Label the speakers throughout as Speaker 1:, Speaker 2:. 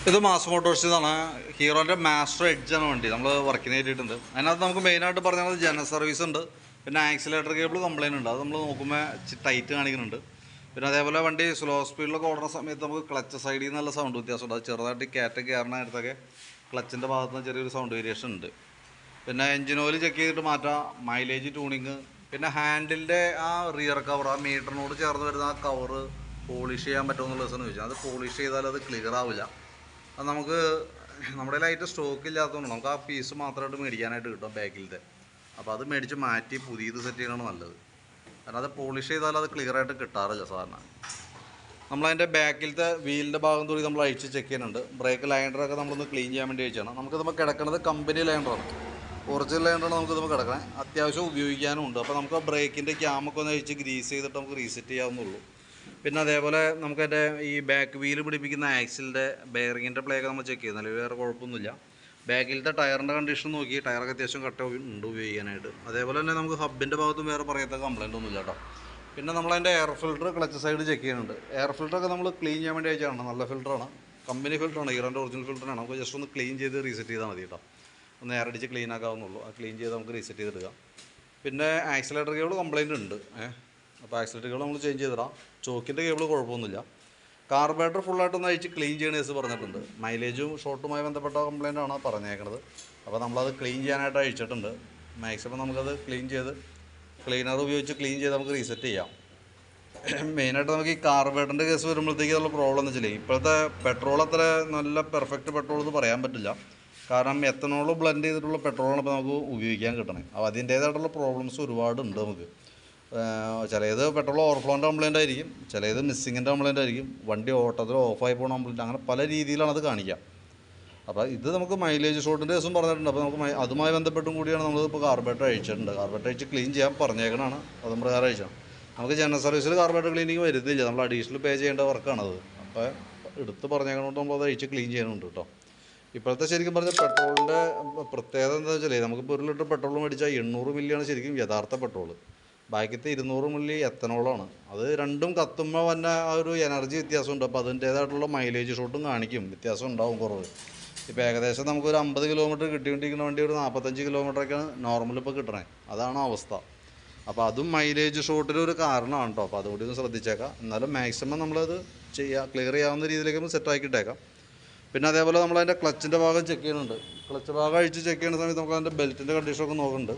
Speaker 1: ഇത് mass മോട്ടോഴ്സിന്നാണ്. ഹീറോൻ്റെ master എഡ്ജാണ് വണ്ടി നമ്മൾ വർക്കിന് കയറ്റിയിട്ടുണ്ട്. അതിനകത്ത് നമുക്ക് മെയിനായിട്ട് പറഞ്ഞാൽ ജനറൽ സർവീസ് ഉണ്ട്, പിന്നെ ആക്സിലേറ്റർ കേബിൾ കംപ്ലയിൻ്റ് ഉണ്ട്. അത് നമ്മൾ നോക്കുമ്പോൾ ടൈറ്റ് കാണിക്കുന്നുണ്ട്. പിന്നെ അതേപോലെ വണ്ടി സ്ലോ സ്പീഡിലൊക്കെ ഓടുന്ന സമയത്ത് നമുക്ക് ക്ലച്ച് സൈഡിൽ നിന്നുള്ള സൗണ്ട് വ്യത്യാസമുണ്ട്. അത് ചെറുതായിട്ട് കയറ്റ കയറുന്ന നേരത്തൊക്കെ ക്ലച്ചിൻ്റെ ഭാഗത്ത് നിന്ന് ചെറിയൊരു സൗണ്ട് വേരിയേഷൻ ഉണ്ട്. പിന്നെ എൻജിൻ ഓയിൽ ചെക്ക് ചെയ്തിട്ട് മാറ്റാം, മൈലേജ് ട്യൂണിങ്, പിന്നെ ഹാൻഡിലിൻ്റെ ആ റിയർ കവർ, ആ മീറ്ററിനോട് ചേർന്ന് വരുന്ന ആ കവറ് പോളിഷ് ചെയ്യാൻ പറ്റുമോ എന്നുള്ള ദിവസം ചോദിച്ചാൽ അത് പോളിഷ് ചെയ്താൽ അത് ക്ലിയർ ആവില്ല. അത് നമുക്ക് നമ്മുടെ കയ്യിലായിട്ട് സ്റ്റോക്ക് ഇല്ലാത്തതുകൊണ്ട് നമുക്ക് ആ പീസ് മാത്രമായിട്ട് മേടിക്കാനായിട്ട് കിട്ടും ബാക്കിലത്തെ. അപ്പോൾ അത് മേടിച്ച് മാറ്റി പുതിയത് സെറ്റ് ചെയ്യണമാണ് നല്ലത്. കാരണം അത് പോളിഷ് ചെയ്താൽ അത് ക്ലിയർ ആയിട്ട് കിട്ടാറില്ല സാധാരണ. നമ്മളതിൻ്റെ ബാക്കിലത്തെ വീലിൻ്റെ ഭാഗം കൂടി നമ്മൾ അഴിച്ച് ചെക്ക് ചെയ്യുന്നുണ്ട്. ബ്രേക്ക് ലൈൻഡറൊക്കെ നമ്മളൊന്ന് ക്ലീൻ ചെയ്യാൻ വേണ്ടി അയച്ചാണ്. നമുക്ക് നമ്മൾ കിടക്കുന്നത് കമ്പനി ലൈൻഡറാണ്, ഒറിജിനൽ ലൈൻഡറാണ് നമുക്ക് കിടക്കണേ. അത്യാവശ്യം ഉപയോഗിക്കാനും ഉണ്ട്. അപ്പോൾ നമുക്ക് ആ ബ്രേക്കിൻ്റെ ക്യാമൊക്കെ ഒന്ന് അഴിച്ച് ഗ്രീസ് ചെയ്തിട്ട് നമുക്ക് റീസെറ്റ് ചെയ്യാവുന്നുള്ളൂ. പിന്നെ അതേപോലെ നമുക്കതിൻ്റെ ഈ ബാക്ക് വീല് പിടിപ്പിക്കുന്ന ആക്സിലിൻ്റെ ബെയറിങ്ങിൻ്റെ പ്ലേക്ക് നമ്മൾ ചെക്ക് ചെയ്യുന്നില്ല, വേറെ കുഴപ്പമൊന്നുമില്ല. ബാക്കിലത്തെ ടയറിൻ്റെ കണ്ടീഷൻ നോക്കി, ടയറൊക്കെ അത്യാവശ്യം കട്ട ഉണ്ട് ഉപയോഗിക്കാനായിട്ട്. അതേപോലെ തന്നെ നമുക്ക് ഹബിൻ്റെ ഭാഗത്തും വേറെ പറയത്ത കംപ്ലയിൻ്റ് ഒന്നുമില്ല കേട്ടോ. പിന്നെ നമ്മളതിൻ്റെ air filter clutch side check ചെയ്യുന്നുണ്ട്. എയർ ഫിൽറ്ററൊക്കെ നമ്മൾ ക്ലീൻ ചെയ്യാൻ വേണ്ടി അയച്ചാണ്. നല്ല ഫിൽറ്ററാണ്, കമ്പനി ഫിൽറ്ററാണ്, ഹീറോൻ്റെ ഒറിജിനൽ ഫിൽറ്ററാണ്. നമുക്ക് ജസ്റ്റ് ഒന്ന് ക്ലീൻ ചെയ്ത് റീസെറ്റ് ചെയ്താൽ മതി കേട്ടോ. ഒന്ന് എയർ അടിച്ച് ക്ലീൻ ആക്കാവുന്നുള്ളൂ. ആ ക്ലീൻ ചെയ്ത് നമുക്ക് റീസെറ്റ് ചെയ്തെടുക്കാം. പിന്നെ ആക്സിലേറ്റർ കേബിൾ കംപ്ലയിൻ്റ് ഉണ്ട്. അപ്പോൾ ആക്സിലേറ്റർ കേബിൾ നമ്മൾ ചേഞ്ച് ചെയ്തിടാം. ചോക്കിൻ്റെ കേബിൾ കുഴപ്പമൊന്നുമില്ല. കാർബറേറ്റർ ഫുള്ളായിട്ടൊന്ന് അഴിച്ച് ക്ലീൻ ചെയ്യണേസ് പറഞ്ഞിട്ടുണ്ട്. മൈലേജും ഷോർട്ടുമായി ബന്ധപ്പെട്ട കംപ്ലയിൻ്റ് ആണ് പറഞ്ഞേക്കണത്. അപ്പോൾ നമ്മളത് ക്ലീൻ ചെയ്യാനായിട്ട് അഴിച്ചിട്ടുണ്ട്. മാക്സിമം നമുക്കത് ക്ലീൻ ചെയ്ത് ക്ലീനർ ഉപയോഗിച്ച് ക്ലീൻ ചെയ്ത് നമുക്ക് റീസെറ്റ് ചെയ്യാം. മെയിനായിട്ട് നമുക്ക് ഈ കാർബറേറ്ററിൻ്റെ കേസ് വരുമ്പോഴത്തേക്ക് ഉള്ള പ്രോബ്ലം എന്ന് വെച്ചാൽ ഇപ്പോഴത്തെ പെട്രോൾ അത്ര നല്ല പെർഫെക്റ്റ് പെട്രോൾ എന്ന് പറയാൻ പറ്റില്ല. കാരണം എത്തനോൾ ബ്ലെൻഡ് ചെയ്തിട്ടുള്ള പെട്രോളാണ് ഇപ്പോൾ നമുക്ക് ഉപയോഗിക്കാൻ കിട്ടണേ. അപ്പോൾ അതിൻ്റേതായിട്ടുള്ള പ്രോബ്ലംസ് ഒരുപാടുണ്ട് നമുക്ക്. ചിലത് പെട്രോൾ ഓവർഫ്ലോൻ്റെ കംപ്ലയിൻ്റ് ആയിരിക്കും, ചിലത് മിസ്സിങ്ങിൻ്റെ കംപ്ലയിൻ്റ് ആയിരിക്കും, വണ്ടി ഓട്ടത്തിൽ ഓഫായി പോകുന്ന കംപ്ലയിൻ്റ്, അങ്ങനെ പല രീതിയിലാണ് അത് കാണിക്കുക. അപ്പോൾ ഇത് നമുക്ക് മൈലേജ് ഷോട്ടിൻ്റെ കേസും പറഞ്ഞിട്ടുണ്ട്. അപ്പോൾ നമുക്ക് അതുമായി ബന്ധപ്പെട്ടും കൂടിയാണ് നമ്മളിപ്പോൾ കാർബറേറ്റർ അഴിച്ചിട്ടുണ്ട്. കാർബറേറ്റർ അഴിച്ച് ക്ലീൻ ചെയ്യാൻ പറഞ്ഞേക്കണതാണ്, അതും പ്രകാരം അഴിച്ചാണ്. നമുക്ക് ജനറൽ സർവീസിൽ കാർബറേറ്റർ ക്ലീനിങ് വരുന്നില്ല, നമ്മൾ അഡീഷണൽ പേ ചെയ്യേണ്ട വർക്കാണത്. അപ്പോൾ എടുത്ത് പറഞ്ഞേക്കണോണ്ട് നമ്മളത് അഴിച്ച് ക്ലീൻ ചെയ്യുന്നുണ്ട് കേട്ടോ. ഇപ്പോഴത്തെ ശരിക്കും പറഞ്ഞാൽ പെട്രോളിൻ്റെ പ്രത്യേകത എന്താ വെച്ചാൽ നമുക്കിപ്പോൾ 1 ലിറ്റർ പെട്രോൾ മേടിച്ചാൽ 800 മില്ലിയാണ് ശരിക്കും യഥാർത്ഥ പെട്രോൾ. ബാക്കിത്തെ 200 മില്ലി എത്തനോളാണ്. അത് രണ്ടും കത്തുമ്പോൾ വന്ന ആ ഒരു എനർജി വ്യത്യാസമുണ്ട്. അപ്പോൾ അതിൻ്റേതായിട്ടുള്ള മൈലേജ് ഷോട്ടും കാണിക്കും, വ്യത്യാസം ഉണ്ടാവും കുറവ്. ഇപ്പോൾ ഏകദേശം നമുക്കൊരു 50 കിലോമീറ്റർ കിട്ടിക്കൊണ്ടിരിക്കുന്ന വണ്ടി ഒരു 45 കിലോമീറ്ററൊക്കെയാണ് നോർമൽ ഇപ്പോൾ കിട്ടണേ. അതാണ് അവസ്ഥ. അപ്പോൾ അതും മൈലേജ് ഷോട്ടിനൊരു കാരണമാണ് കേട്ടോ. അപ്പോൾ അതുകൂടി ഒന്ന് ശ്രദ്ധിച്ചേക്കാം. എന്നാലും മാക്സിമം നമ്മളത് ക്ലിയർ ചെയ്യാവുന്ന രീതിയിലേക്ക് സെറ്റാക്കിയിട്ടേക്കാം. പിന്നെ അതേപോലെ നമ്മളതിൻ്റെ ക്ലച്ചിൻ്റെ ഭാഗം ചെക്ക് ചെയ്യുന്നുണ്ട്. ക്ലച്ച് ഭാഗം അഴിച്ച് ചെക്ക് ചെയ്യുന്ന സമയത്ത് നമുക്ക് അതിൻ്റെ ബെൽറ്റിൻ്റെ കണ്ടീഷനൊക്കെ നോക്കുന്നുണ്ട്.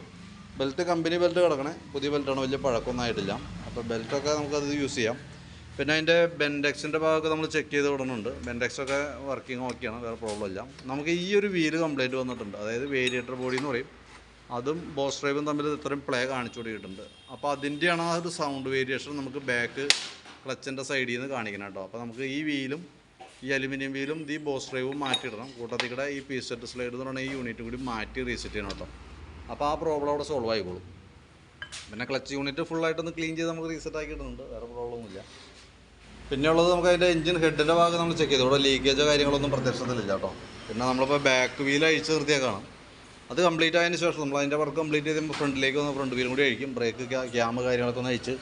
Speaker 1: ബെൽറ്റ് കമ്പനി ബെൽറ്റ് കിടക്കണേ, പുതിയ ബെൽറ്റാണ്, വലിയ പഴക്കമൊന്നും ആയിട്ടില്ല. അപ്പോൾ ബെൽറ്റൊക്കെ നമുക്കത് യൂസ് ചെയ്യാം. പിന്നെ അതിൻ്റെ ബെൻഡെക്സിൻ്റെ ഭാഗമൊക്കെ നമ്മൾ ചെക്ക് ചെയ്ത് വിടുന്നുണ്ട്. ബെൻഡെക്സൊക്കെ വർക്കിംഗ് ഓക്കെയാണ്, വേറെ പ്രോബ്ലം ഇല്ല. നമുക്ക് ഈ ഒരു വീല് കംപ്ലയിൻറ്റ് വന്നിട്ടുണ്ട്, അതായത് വേരിയേറ്റർ ബോഡി എന്ന് പറയും, അതും ബോസ് ഡ്രൈവും തമ്മിൽ ഇത്രയും പ്ലേ കാണിച്ചു കൊടുത്തിട്ടുണ്ട്. അപ്പോൾ അതിൻ്റെയാണ് ആ ഒരു സൗണ്ട് വേരിയേഷൻ നമുക്ക് ബാക്ക് ക്ലച്ചിൻ്റെ സൈഡിൽ നിന്ന് കാണിക്കണം കേട്ടോ. അപ്പോൾ നമുക്ക് ഈ വീലും ഈ അലുമിനിയം വീലും ഈ ബോസ് ഡ്രൈവും മാറ്റിയിടണം. കൂട്ടത്തിൽ കൂടെ ഈ പീസ് സെറ്റ് സ്ലൈഡ് എന്ന് പറഞ്ഞാൽ ഈ യൂണിറ്റ് കൂടി മാറ്റി റീസെറ്റ് ചെയ്യണം കേട്ടോ. അപ്പോൾ ആ പ്രോബ്ലം അവിടെ സോൾവ് ആയിക്കോളും. പിന്നെ ക്ലച്ച് യൂണിറ്റ് ഫുള്ളായിട്ടൊന്ന് ക്ലീൻ ചെയ്ത് നമുക്ക് റീസെറ്റ് ആക്കി ഇടുന്നുണ്ട്, വേറെ പ്രോബ്ലമൊന്നുമില്ല. പിന്നെ ഉള്ളത് നമുക്ക് അതിൻ്റെ എഞ്ചിൻ ഹെഡിൻ്റെ ഭാഗം നമ്മൾ ചെക്ക് ചെയ്തു. ഇവിടെ ലീക്കേജോ കാര്യങ്ങളൊന്നും പ്രത്യക്ഷത്തിലില്ല കേട്ടോ. പിന്നെ നമ്മളിപ്പോൾ ബാക്ക് വീൽ അഴിച്ച് നിർത്തിയേക്കാണ്. അത് കംപ്ലീറ്റ് ആയതിന് ശേഷം നമ്മൾ അതിൻ്റെ വർക്ക് കംപ്ലീറ്റ് ചെയ്ത് ഫ്രണ്ടിലേക്ക് വന്ന് ഫ്രണ്ട് വീലും കൂടി അഴിക്കും. ബ്രേക്ക് ക്യാമ് കാര്യങ്ങളൊക്കെ ഒന്ന് അഴിച്ച്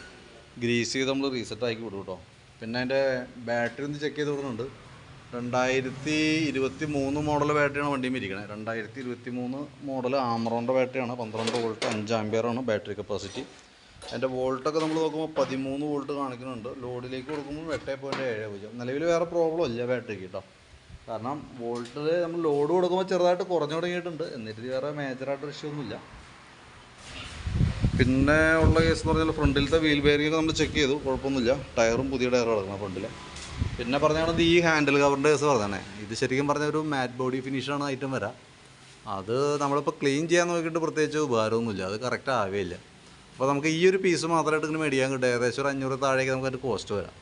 Speaker 1: ഗ്രീസ് ചെയ്ത് നമ്മൾ റീസെറ്റ് ആക്കി വിടും കേട്ടോ. പിന്നെ അതിൻ്റെ ബാറ്ററി ഒന്ന് ചെക്ക് ചെയ്ത് വിടുന്നുണ്ട്. 2023 മോഡൽ ബാറ്ററിയാണ് വണ്ടിയും ഇരിക്കണത്. 2023 മോഡൽ ആമറോണിൻ്റെ ബാറ്ററിയാണ്. 12 വോൾട്ട് 5 ആംപിയറാണ് ബാറ്ററി കപ്പാസിറ്റി. അതിൻ്റെ വോൾട്ടൊക്കെ നമ്മൾ നോക്കുമ്പോൾ 13 വോൾട്ട് കാണിക്കുന്നുണ്ട്. ലോഡിലേക്ക് കൊടുക്കുമ്പോൾ 8.70. നിലവിൽ വേറെ പ്രോബ്ലം ഇല്ല ബാറ്ററിക്ക് കേട്ടോ. കാരണം വോൾട്ടിൽ നമ്മൾ ലോഡ് കൊടുക്കുമ്പോൾ ചെറുതായിട്ട് കുറഞ്ഞു തുടങ്ങിയിട്ടുണ്ട്, എന്നിട്ട് വേറെ മേജറായിട്ട് ഇഷ്യൂ ഒന്നുമില്ല. പിന്നെ ഉള്ള കേസ് എന്ന് പറഞ്ഞാൽ ഫ്രണ്ടിലത്തെ വീൽ ബെയറിംഗ് നമ്മൾ ചെക്ക് ചെയ്തു, കുഴപ്പമൊന്നുമില്ല. ടയറും പുതിയ ടയർ കിടക്കണം ഫ്രണ്ടിൽ. പിന്നെ പറഞ്ഞാൽ ഈ ഹാൻഡിൽ കവറിൻ്റെ കേസ് പറഞ്ഞേ, ഇത് ശരിക്കും പറഞ്ഞാൽ ഒരു മാറ്റ് ബോഡി ഫിനിഷാണ് ഐറ്റം വരാം. അത് നമ്മളിപ്പോൾ ക്ലീൻ ചെയ്യാൻ നോക്കിയിട്ട് പ്രത്യേകിച്ച് ഉപകാരമൊന്നുമില്ല, അത് കറക്റ്റ് ആവുകയില്ല. അപ്പോൾ നമുക്ക് ഈ ഒരു പീസ് മാത്രമായിട്ട് ഇങ്ങനെ മേടിക്കാൻ കിട്ടും. ഏകദേശം ഒരു 500 താഴേക്ക് നമുക്ക് അതിൻ്റെ കോസ്റ്റ് വരാം.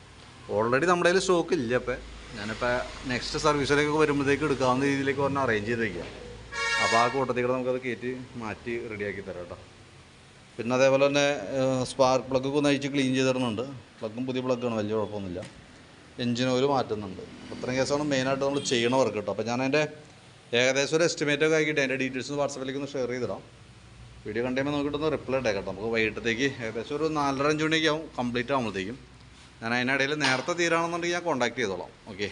Speaker 1: ഓൾറെഡി നമ്മുടെ കയ്യിൽ സ്റ്റോക്ക് ഇല്ല. ഇപ്പോൾ ഞാനിപ്പോൾ നെക്സ്റ്റ് സർവീസിലേക്ക് വരുമ്പോഴത്തേക്ക് എടുക്കാവുന്ന രീതിയിലേക്ക് പറഞ്ഞാൽ അറേഞ്ച് ചെയ്ത് വയ്ക്കാം. അപ്പോൾ ആ കൂട്ടത്തിൽ കൂടെ നമുക്കത് കയറ്റി മാറ്റി റെഡിയാക്കി തരാം കേട്ടോ. പിന്നെ അതേപോലെ തന്നെ സ്പാർക്ക് പ്ലഗ്ഗൊക്കെ ഒന്ന് അഴിച്ച് ക്ലീൻ ചെയ്തിടുന്നുണ്ട്. പ്ലഗും പുതിയ പ്ലഗ്ഗാണ്, വലിയ കുഴപ്പമൊന്നുമില്ല. എഞ്ചിൻ ഓയിൽ മാറ്റുന്നുണ്ട്. അത്രയും കേസാണ് മെയിനായിട്ട് നമ്മൾ ചെയ്യണ വർക്ക് കേട്ടോ. അപ്പോൾ ഞാൻ അതിൻ്റെ ഏകദേശം ഒരു എസ്റ്റിമേറ്റൊക്കെ ആക്കിയിട്ട് അതിൻ്റെ ഡീറ്റെയിൽസ് വാട്സാപ്പിലേക്ക് ഒന്ന് ഷെയർ ചെയ്തിടാം. വീഡിയോ കണ്ടുമ്പോൾ നോക്കിയിട്ടൊന്ന് റിപ്ലൈ ഇട്ടേക്കാം കേട്ടോ. നമുക്ക് വൈകിട്ടത്തേക്ക് ഏകദേശം ഒരു 4:30-5 മണിയൊക്കെ ആവും കംപ്ലീറ്റ് ആകുമ്പോഴത്തേക്കും. ഞാൻ അതിനിടയിൽ നേരത്തെ തീരാണെന്നുണ്ടെങ്കിൽ ഞാൻ കോൺടാക്ട് ചെയ്തോളാം. ഓക്കെ.